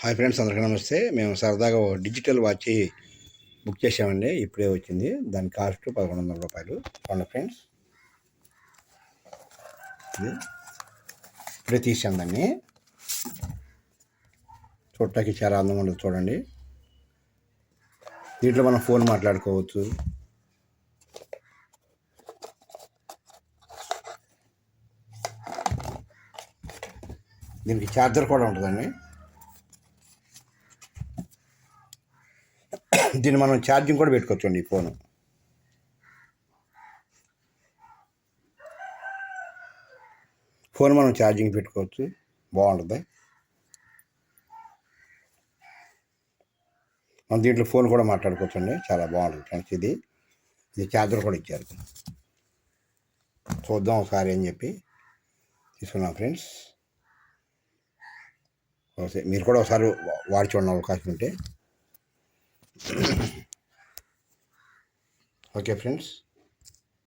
Hi friends, అందరికీ నమస్తే. మేము సరదాగా ఒక డిజిటల్ వాచ్ బుక్ చేసామండి. ఇప్పుడే వచ్చింది. దాని కాస్ట్ 1100 రూపాయలు. చూడండి ఫ్రెండ్స్, ఇప్పుడే తీసాం దాన్ని. చూడటానికి చాలా అందంగా ఉండదు. చూడండి, దీంట్లో మనం ఫోన్ మాట్లాడుకోవచ్చు. దీనికి ఛార్జర్ కూడా ఉంటుందండి. దీన్ని మనం ఛార్జింగ్ కూడా పెట్టుకోవచ్చండి. ఈ ఫోన్ మనం ఛార్జింగ్ పెట్టుకోవచ్చు. బాగుంటుంది. మనం దీంట్లో ఫోన్ కూడా మాట్లాడుకోవచ్చు అండి. చాలా బాగుంటుంది ఫ్రెండ్స్. ఇది ఛార్జర్ కూడా ఇచ్చారు. చూద్దాం ఒకసారి అని చెప్పి తీసుకున్నాం ఫ్రెండ్స్. మీరు కూడా ఒకసారి వాడి చూడండి అవకాశం ఉంటే. Okay friends.